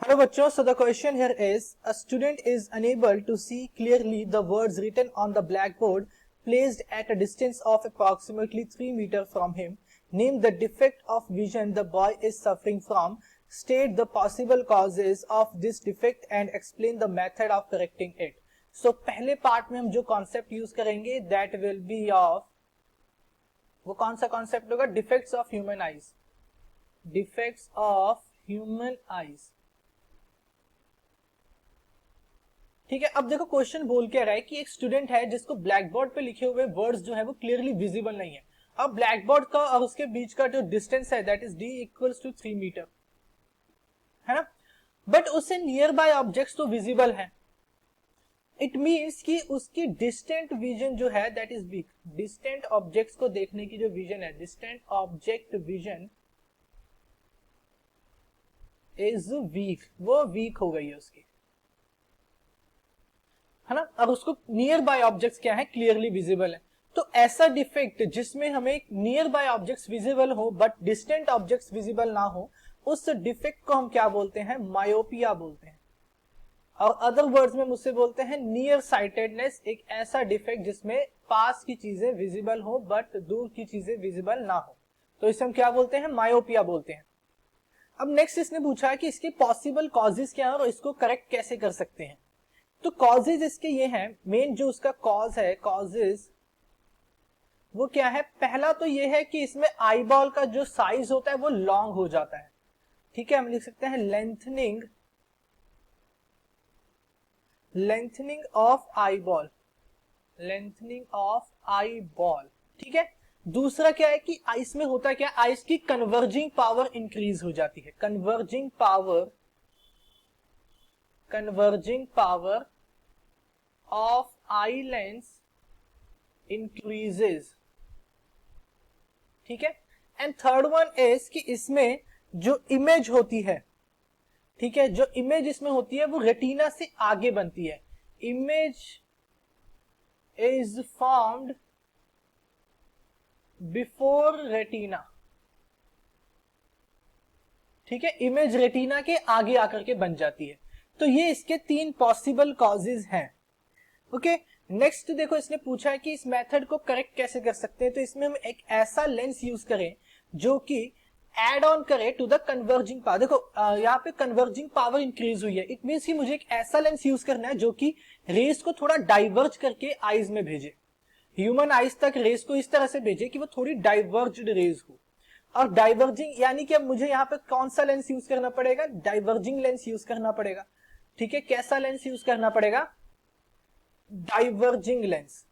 Hello बच्चों, so the question here is a student is unable to see clearly the words written on the blackboard placed at a distance of approximately 3 meters from him. Name the defect of vision the boy is suffering from. State the possible causes of this defect and explain the method of correcting it. So पहले part में हम जो concept use करेंगे that will be of, वो कौन सा concept होगा? Defects of human eyes. Defects of human eyes. ठीक है. अब देखो क्वेश्चन बोल क्या रहा है कि एक स्टूडेंट है जिसको ब्लैक बोर्ड पे लिखे हुए वर्ड्स जो है वो क्लियरली विजिबल नहीं है. अब ब्लैक बोर्ड का और उसके बीच का जो डिस्टेंस है that is d equals to 3 metre है ना. बट उससे नियर बाय ऑब्जेक्ट्स तो विजिबल है. इट मीन्स कि उसकी डिस्टेंट विजन जो है that is weak. Distant objects को देखने की जो विजन है, distant object vision is weak. वो वीक हो गई है उसकी, है ना. अब उसको नियर बाय ऑब्जेक्ट्स क्या है? क्लियरली विजिबल है. तो ऐसा डिफेक्ट जिसमें हमें नियर बाय ऑब्जेक्ट्स विजिबल हो बट डिस्टेंट ऑब्जेक्ट्स विजिबल ना हो, उस डिफेक्ट को हम क्या बोलते हैं? मायोपिया बोलते हैं. और अदर वर्ड्स में मुझसे बोलते हैं नियर साइटेडनेस. एक ऐसा डिफेक्ट जिसमें पास की चीजें विजिबल हो बट दूर की चीजें विजिबल ना हो, तो इसे हम क्या बोलते हैं? मायोपिया बोलते हैं. अब नेक्स्ट इसने पूछा है कि इसके पॉसिबल कॉजेज क्या है और इसको करेक्ट कैसे कर सकते हैं. तो कॉजेज इसके ये हैं, मेन जो उसका कॉज है, कॉजेज वो क्या है? पहला तो ये है कि इसमें आई बॉल का जो साइज होता है वो लॉन्ग हो जाता है. ठीक है, हम लिख सकते हैं lengthening of eye ball. Lengthening of eye ball. ठीक है. दूसरा क्या है कि आइस में होता क्या? आइस की कन्वर्जिंग पावर इंक्रीज हो जाती है. Converging power of eye lens increases. ठीक है. एंड थर्ड वन इज कि इसमें जो इमेज होती है, ठीक है, जो इमेज इसमें होती है वो रेटिना से आगे बनती है. Image is formed before retina. ठीक है, इमेज रेटिना के आगे आकर के बन जाती है. तो ये इसके 3 पॉसिबल कॉजेज हैं. ओके. नेक्स्ट देखो इसने पूछा है कि इस मेथड को करेक्ट कैसे कर सकते हैं. तो इसमें हम एक ऐसा लेंस यूज करें जो कि एड ऑन करे टू द कन्वर्जिंग पावर. देखो यहाँ पे कन्वर्जिंग पावर इंक्रीज हुई है. इट मींस कि मुझे एक ऐसा लेंस यूज करना है जो कि रेस को थोड़ा डाइवर्ज करके आईज में भेजे. ह्यूमन आईज तक रेस को इस तरह से भेजे कि वो थोड़ी डाइवर्ज्ड रेस हो. और डाइवर्जिंग यानी कि अब मुझे यहाँ पे कौन सा लेंस यूज करना पड़ेगा? डाइवर्जिंग लेंस यूज करना पड़ेगा. ठीक है, कैसा लेंस यूज करना पड़ेगा? Diverging lens.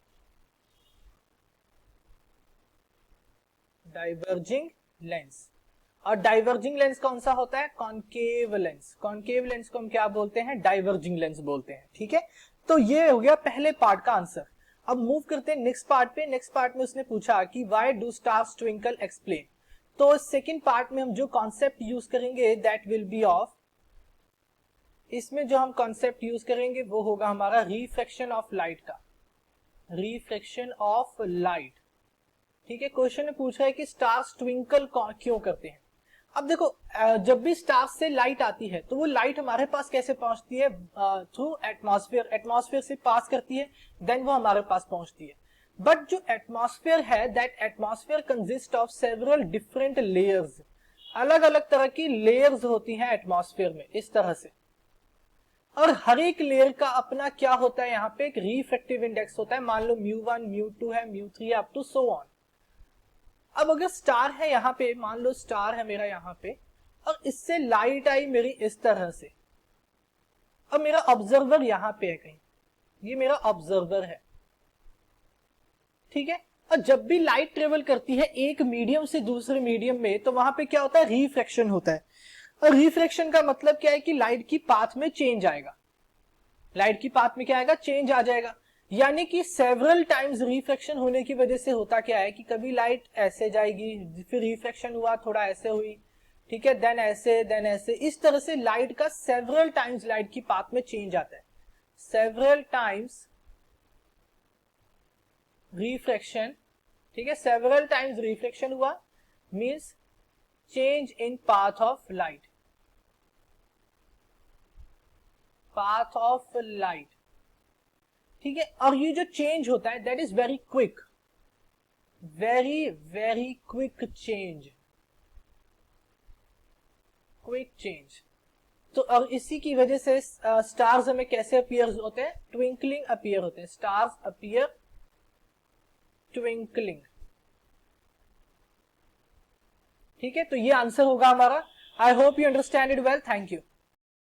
Diverging lens. और डाइवर्जिंग लेंस कौन सा होता है? Concave lens. कॉनकेव लेंस को हम क्या बोलते हैं? डाइवर्जिंग लेंस बोलते हैं. ठीक है. तो ये हो गया पहले पार्ट का आंसर. अब मूव करते हैं नेक्स्ट पार्ट पे. नेक्स्ट पार्ट में उसने पूछा कि why do stars twinkle explain. तो सेकंड पार्ट में हम जो कॉन्सेप्ट यूज करेंगे दैट विल बी ऑफ, इसमें जो हम कॉन्सेप्ट यूज करेंगे वो होगा हमारा रिफ्रैक्शन ऑफ लाइट का. Refraction of light. ठीक है. क्वेश्चन में पूछ रहा है कि स्टार्स ट्विंकल क्यों करते हैं. अब देखो जब भी स्टार्स से लाइट आती है तो वो लाइट हमारे पास कैसे पहुंचती है? Through atmosphere. एटमॉस्फेयर से पास करती है देन वो हमारे पास पहुंचती है. बट जो एटमॉस्फेयर है that atmosphere consist of several different layers. अलग अलग तरह की लेयर्स होती हैं एटमॉस्फेयर में इस तरह से. और हर एक लेयर का अपना क्या होता है? यहाँ पे एक रिफ्रैक्टिव इंडेक्स होता है. मान लो μ1 μ2 है, μ3 है, अप टू सो ऑन. अब अगर स्टार है यहाँ पे, मान लो स्टार है मेरा यहाँ पे, और इससे लाइट आई मेरी इस तरह से. अब मेरा ऑब्जर्वर यहाँ पे है कहीं, ये मेरा ऑब्जर्वर है. ठीक है. और जब भी लाइट ट्रेवल करती है एक मीडियम से दूसरे मीडियम में तो वहां पे क्या होता है? रिफ्रैक्शन होता है. और रिफ्रैक्शन का मतलब क्या है? कि लाइट की पाथ में चेंज आएगा. लाइट की पाथ में क्या आएगा? चेंज आ जाएगा. यानी कि सेवरल टाइम्स रिफ्रैक्शन होने की वजह से होता क्या है कि कभी लाइट ऐसे जाएगी, फिर रिफ्रैक्शन हुआ, थोड़ा ऐसे हुई, ठीक है, देन ऐसे, इस तरह से लाइट का सेवरल टाइम्स लाइट की पाथ में चेंज आता है. Several times refraction. ठीक है, सेवरल टाइम्स रिफ्रैक्शन हुआ means change in path of light. Path of light, ठीक है। और ये जो चेंज होता है that is very quick, very very quick change, quick change. तो और इसी की वजह से स्टार्स हमें कैसे अपीयर होते हैं, ट्विंकलिंग अपीयर होते हैं, स्टार्स अपीयर ट्विंकलिंग, ठीक है। तो ये आंसर होगा हमारा। I hope you understand it well, thank you.